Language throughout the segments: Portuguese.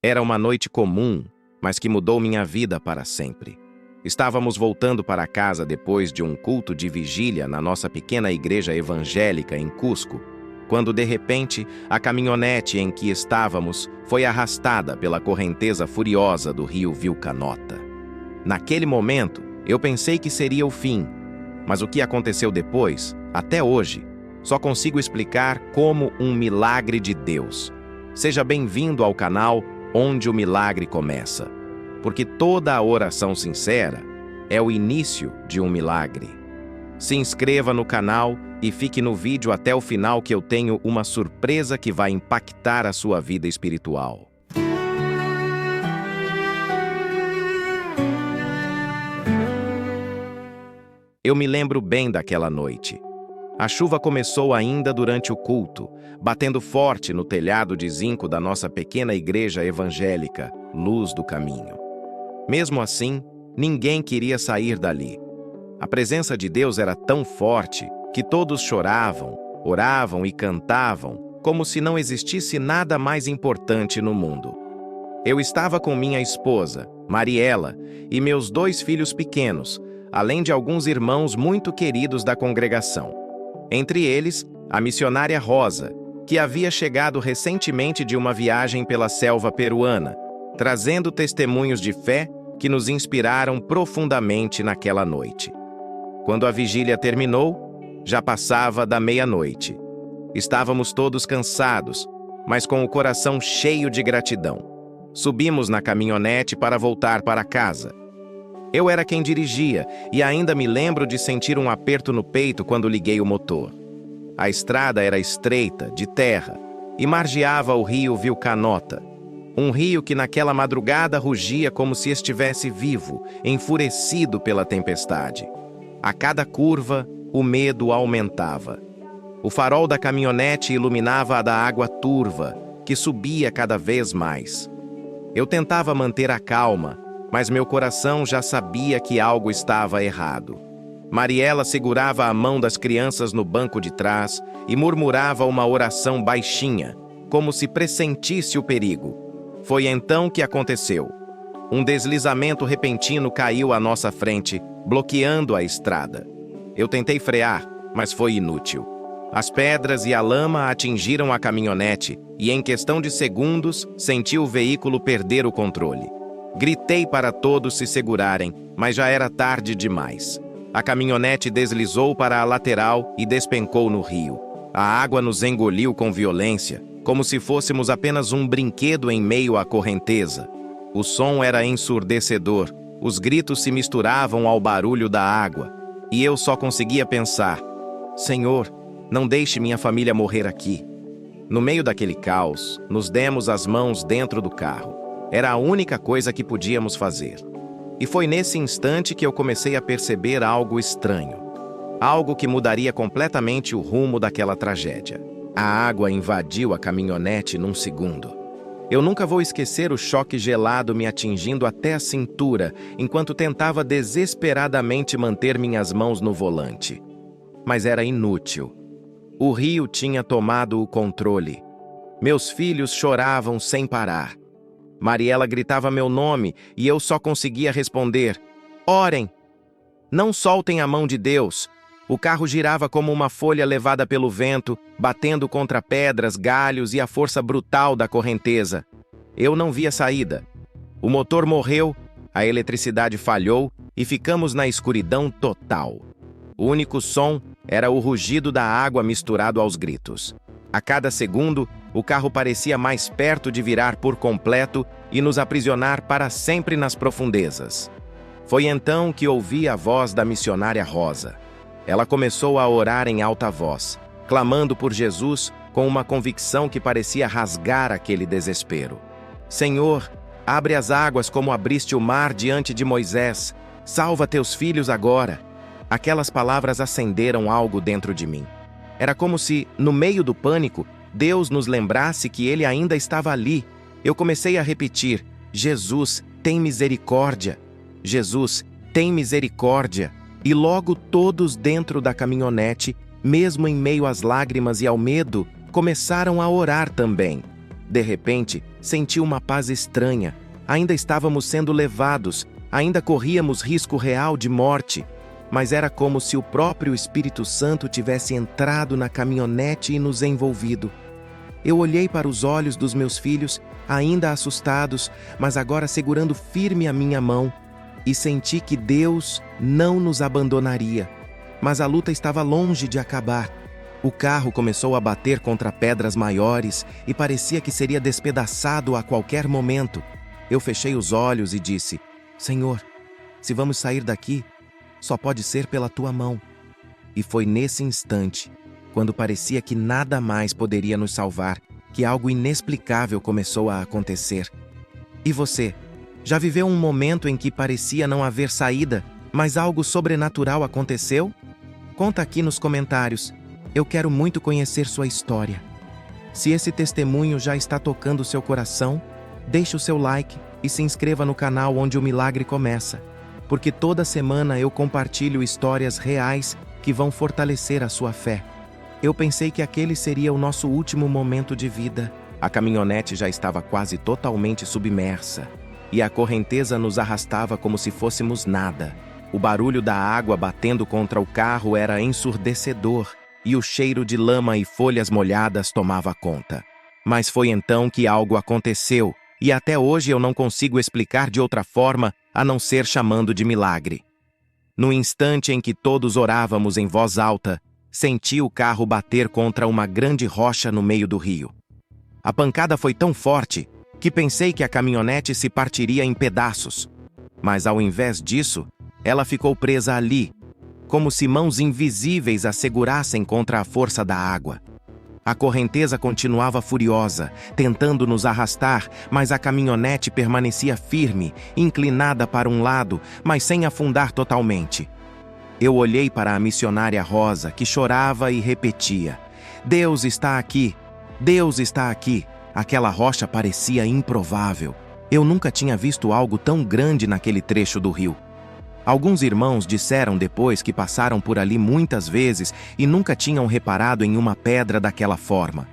Era uma noite comum, mas que mudou minha vida para sempre. Estávamos voltando para casa depois de um culto de vigília na nossa pequena igreja evangélica em Cusco, quando de repente a caminhonete em que estávamos foi arrastada pela correnteza furiosa do rio Vilcanota. Naquele momento, eu pensei que seria o fim, mas o que aconteceu depois, até hoje, só consigo explicar como um milagre de Deus. Seja bem-vindo ao canal onde o milagre começa, porque toda a oração sincera é o início de um milagre. Se inscreva no canal e fique no vídeo até o final, que eu tenho uma surpresa que vai impactar a sua vida espiritual. Eu me lembro bem daquela noite. A chuva começou ainda durante o culto, batendo forte no telhado de zinco da nossa pequena igreja evangélica, Luz do Caminho. Mesmo assim, ninguém queria sair dali. A presença de Deus era tão forte que todos choravam, oravam e cantavam, como se não existisse nada mais importante no mundo. Eu estava com minha esposa, Mariela, e meus 2 filhos pequenos, além de alguns irmãos muito queridos da congregação. Entre eles, a missionária Rosa, que havia chegado recentemente de uma viagem pela selva peruana, trazendo testemunhos de fé que nos inspiraram profundamente naquela noite. Quando a vigília terminou, já passava da meia-noite. Estávamos todos cansados, mas com o coração cheio de gratidão. Subimos na caminhonete para voltar para casa. Eu era quem dirigia e ainda me lembro de sentir um aperto no peito quando liguei o motor. A estrada era estreita, de terra, e margeava o rio Vilcanota, um rio que naquela madrugada rugia como se estivesse vivo, enfurecido pela tempestade. A cada curva, o medo aumentava. O farol da caminhonete iluminava a da água turva, que subia cada vez mais. Eu tentava manter a calma, mas meu coração já sabia que algo estava errado. Mariela segurava a mão das crianças no banco de trás e murmurava uma oração baixinha, como se pressentisse o perigo. Foi então que aconteceu. Um deslizamento repentino caiu à nossa frente, bloqueando a estrada. Eu tentei frear, mas foi inútil. As pedras e a lama atingiram a caminhonete e, em questão de segundos, senti o veículo perder o controle. Gritei para todos se segurarem, mas já era tarde demais. A caminhonete deslizou para a lateral e despencou no rio. A água nos engoliu com violência, como se fôssemos apenas um brinquedo em meio à correnteza. O som era ensurdecedor, os gritos se misturavam ao barulho da água, e eu só conseguia pensar: Senhor, não deixe minha família morrer aqui. No meio daquele caos, nos demos as mãos dentro do carro. Era a única coisa que podíamos fazer. E foi nesse instante que eu comecei a perceber algo estranho. Algo que mudaria completamente o rumo daquela tragédia. A água invadiu a caminhonete num segundo. Eu nunca vou esquecer o choque gelado me atingindo até a cintura, enquanto tentava desesperadamente manter minhas mãos no volante. Mas era inútil. O rio tinha tomado o controle. Meus filhos choravam sem parar. Mariela gritava meu nome e eu só conseguia responder: orem! Não soltem a mão de Deus. O carro girava como uma folha levada pelo vento, batendo contra pedras, galhos e a força brutal da correnteza. Eu não via saída. O motor morreu, a eletricidade falhou e ficamos na escuridão total. O único som era o rugido da água misturado aos gritos. A cada segundo, o carro parecia mais perto de virar por completo e nos aprisionar para sempre nas profundezas. Foi então que ouvi a voz da missionária Rosa. Ela começou a orar em alta voz, clamando por Jesus com uma convicção que parecia rasgar aquele desespero. Senhor, abre as águas como abriste o mar diante de Moisés. Salva teus filhos agora. Aquelas palavras acenderam algo dentro de mim. Era como se, no meio do pânico, Deus nos lembrasse que Ele ainda estava ali. Eu comecei a repetir: Jesus, tem misericórdia. Jesus, tem misericórdia. E logo todos dentro da caminhonete, mesmo em meio às lágrimas e ao medo, começaram a orar também. De repente, senti uma paz estranha. Ainda estávamos sendo levados, ainda corríamos risco real de morte, mas era como se o próprio Espírito Santo tivesse entrado na caminhonete e nos envolvido. Eu olhei para os olhos dos meus filhos, ainda assustados, mas agora segurando firme a minha mão, e senti que Deus não nos abandonaria. Mas a luta estava longe de acabar. O carro começou a bater contra pedras maiores e parecia que seria despedaçado a qualquer momento. Eu fechei os olhos e disse: Senhor, se vamos sair daqui, só pode ser pela tua mão. E foi nesse instante, quando parecia que nada mais poderia nos salvar, que algo inexplicável começou a acontecer. E você, já viveu um momento em que parecia não haver saída, mas algo sobrenatural aconteceu? Conta aqui nos comentários. Eu quero muito conhecer sua história. Se esse testemunho já está tocando seu coração, deixe o seu like e se inscreva no canal onde o milagre começa, porque toda semana eu compartilho histórias reais que vão fortalecer a sua fé. Eu pensei que aquele seria o nosso último momento de vida. A caminhonete já estava quase totalmente submersa, e a correnteza nos arrastava como se fôssemos nada. O barulho da água batendo contra o carro era ensurdecedor, e o cheiro de lama e folhas molhadas tomava conta. Mas foi então que algo aconteceu, e até hoje eu não consigo explicar de outra forma a não ser chamando de milagre. No instante em que todos orávamos em voz alta, senti o carro bater contra uma grande rocha no meio do rio. A pancada foi tão forte que pensei que a caminhonete se partiria em pedaços. Mas ao invés disso, ela ficou presa ali, como se mãos invisíveis a segurassem contra a força da água. A correnteza continuava furiosa, tentando nos arrastar, mas a caminhonete permanecia firme, inclinada para um lado, mas sem afundar totalmente. Eu olhei para a missionária Rosa, que chorava e repetia: Deus está aqui! Deus está aqui! Aquela rocha parecia improvável. Eu nunca tinha visto algo tão grande naquele trecho do rio. Alguns irmãos disseram depois que passaram por ali muitas vezes e nunca tinham reparado em uma pedra daquela forma.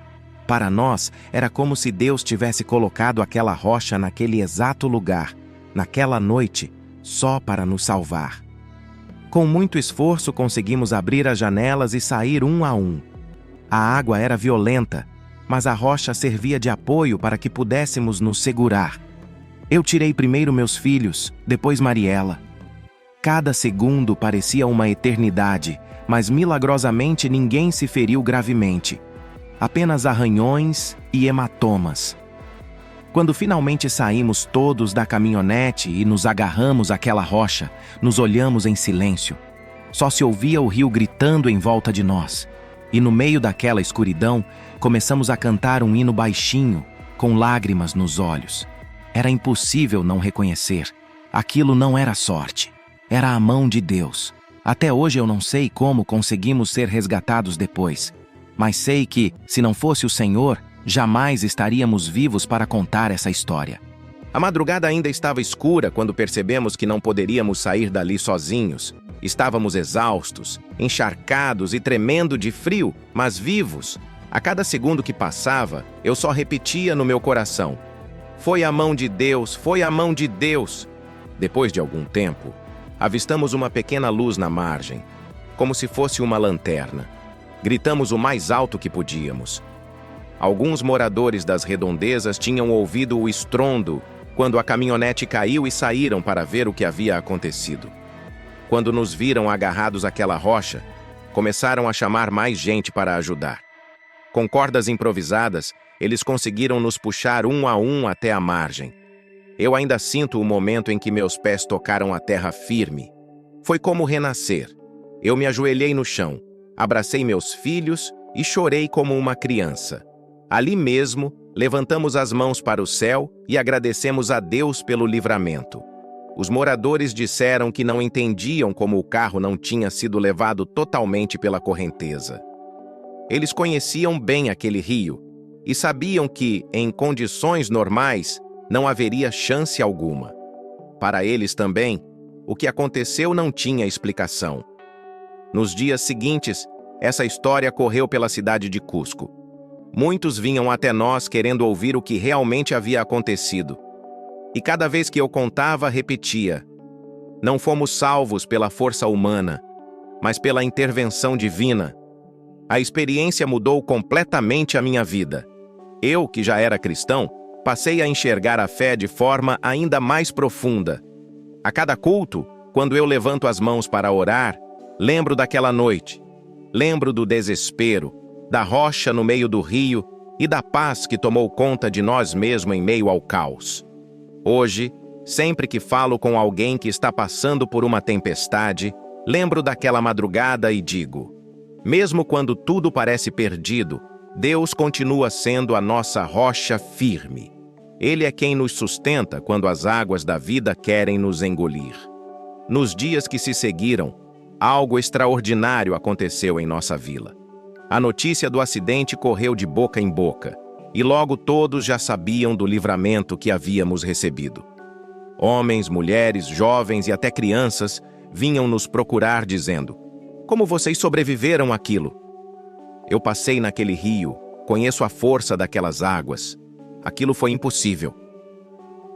Para nós, era como se Deus tivesse colocado aquela rocha naquele exato lugar, naquela noite, só para nos salvar. Com muito esforço conseguimos abrir as janelas e sair um a um. A água era violenta, mas a rocha servia de apoio para que pudéssemos nos segurar. Eu tirei primeiro meus filhos, depois Mariela. Cada segundo parecia uma eternidade, mas milagrosamente ninguém se feriu gravemente. Apenas arranhões e hematomas. Quando finalmente saímos todos da caminhonete e nos agarramos àquela rocha, nos olhamos em silêncio. Só se ouvia o rio gritando em volta de nós. E no meio daquela escuridão, começamos a cantar um hino baixinho, com lágrimas nos olhos. Era impossível não reconhecer. Aquilo não era sorte. Era a mão de Deus. Até hoje eu não sei como conseguimos ser resgatados depois. Mas sei que, se não fosse o Senhor, jamais estaríamos vivos para contar essa história. A madrugada ainda estava escura quando percebemos que não poderíamos sair dali sozinhos. Estávamos exaustos, encharcados e tremendo de frio, mas vivos. A cada segundo que passava, eu só repetia no meu coração: foi a mão de Deus, foi a mão de Deus. Depois de algum tempo, avistamos uma pequena luz na margem, como se fosse uma lanterna. Gritamos o mais alto que podíamos. Alguns moradores das redondezas tinham ouvido o estrondo quando a caminhonete caiu e saíram para ver o que havia acontecido. Quando nos viram agarrados àquela rocha, começaram a chamar mais gente para ajudar. Com cordas improvisadas, eles conseguiram nos puxar um a um até a margem. Eu ainda sinto o momento em que meus pés tocaram a terra firme. Foi como renascer. Eu me ajoelhei no chão, abracei meus filhos e chorei como uma criança. Ali mesmo, levantamos as mãos para o céu e agradecemos a Deus pelo livramento. Os moradores disseram que não entendiam como o carro não tinha sido levado totalmente pela correnteza. Eles conheciam bem aquele rio e sabiam que, em condições normais, não haveria chance alguma. Para eles também, o que aconteceu não tinha explicação. Nos dias seguintes, essa história correu pela cidade de Cusco. Muitos vinham até nós querendo ouvir o que realmente havia acontecido. E cada vez que eu contava, repetia: não fomos salvos pela força humana, mas pela intervenção divina. A experiência mudou completamente a minha vida. Eu, que já era cristão, passei a enxergar a fé de forma ainda mais profunda. A cada culto, quando eu levanto as mãos para orar, lembro daquela noite. Lembro do desespero, da rocha no meio do rio e da paz que tomou conta de nós mesmos em meio ao caos. Hoje, sempre que falo com alguém que está passando por uma tempestade, lembro daquela madrugada e digo: mesmo quando tudo parece perdido, Deus continua sendo a nossa rocha firme. Ele é quem nos sustenta quando as águas da vida querem nos engolir. Nos dias que se seguiram, algo extraordinário aconteceu em nossa vila. A notícia do acidente correu de boca em boca, e logo todos já sabiam do livramento que havíamos recebido. Homens, mulheres, jovens e até crianças vinham nos procurar dizendo: como vocês sobreviveram àquilo? Eu passei naquele rio, conheço a força daquelas águas. Aquilo foi impossível.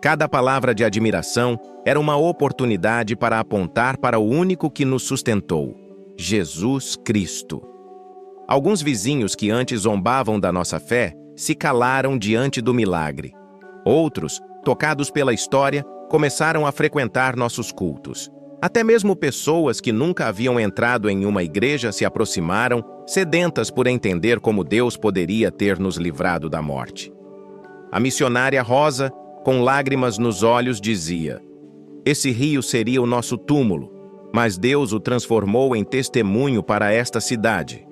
Cada palavra de admiração era uma oportunidade para apontar para o único que nos sustentou: Jesus Cristo. Alguns vizinhos que antes zombavam da nossa fé se calaram diante do milagre. Outros, tocados pela história, começaram a frequentar nossos cultos. Até mesmo pessoas que nunca haviam entrado em uma igreja se aproximaram, sedentas por entender como Deus poderia ter nos livrado da morte. A missionária Rosa, com lágrimas nos olhos, dizia: esse rio seria o nosso túmulo, mas Deus o transformou em testemunho para esta cidade.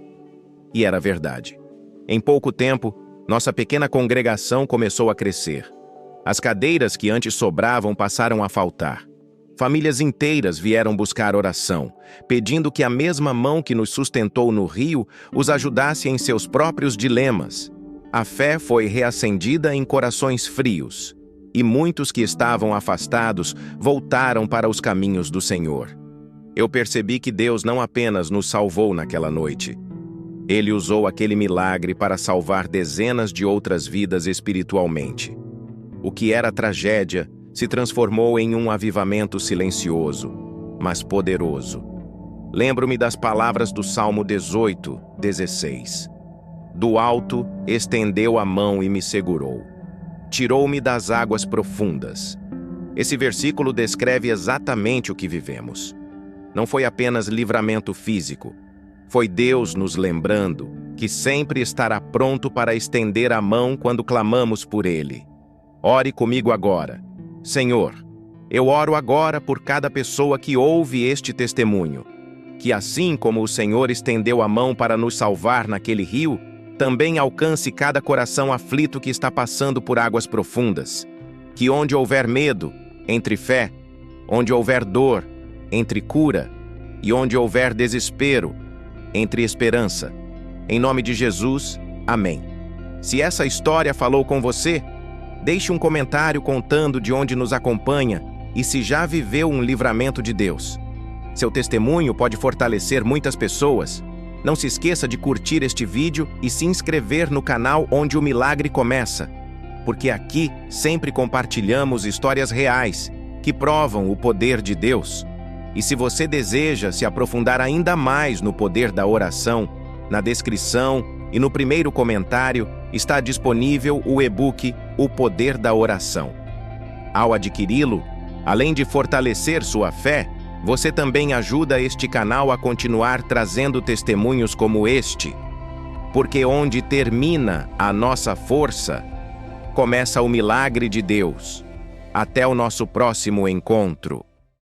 E era verdade. Em pouco tempo, nossa pequena congregação começou a crescer. As cadeiras que antes sobravam passaram a faltar. Famílias inteiras vieram buscar oração, pedindo que a mesma mão que nos sustentou no rio os ajudasse em seus próprios dilemas. A fé foi reacendida em corações frios, e muitos que estavam afastados voltaram para os caminhos do Senhor. Eu percebi que Deus não apenas nos salvou naquela noite. Ele usou aquele milagre para salvar dezenas de outras vidas espiritualmente. O que era tragédia se transformou em um avivamento silencioso, mas poderoso. Lembro-me das palavras do Salmo 18, 16. Do alto estendeu a mão e me segurou. Tirou-me das águas profundas. Esse versículo descreve exatamente o que vivemos. Não foi apenas livramento físico. Foi Deus nos lembrando que sempre estará pronto para estender a mão quando clamamos por Ele. Ore comigo agora. Senhor, eu oro agora por cada pessoa que ouve este testemunho, que assim como o Senhor estendeu a mão para nos salvar naquele rio, também alcance cada coração aflito que está passando por águas profundas. Que onde houver medo, entre fé; onde houver dor, entre cura; e onde houver desespero, entre esperança. Em nome de Jesus, amém. Se essa história falou com você, deixe um comentário contando de onde nos acompanha e se já viveu um livramento de Deus. Seu testemunho pode fortalecer muitas pessoas. Não se esqueça de curtir este vídeo e se inscrever no canal onde o milagre começa, porque aqui sempre compartilhamos histórias reais que provam o poder de Deus. E se você deseja se aprofundar ainda mais no poder da oração, na descrição e no primeiro comentário está disponível o e-book O Poder da Oração. Ao adquiri-lo, além de fortalecer sua fé, você também ajuda este canal a continuar trazendo testemunhos como este. Porque onde termina a nossa força, começa o milagre de Deus. Até o nosso próximo encontro.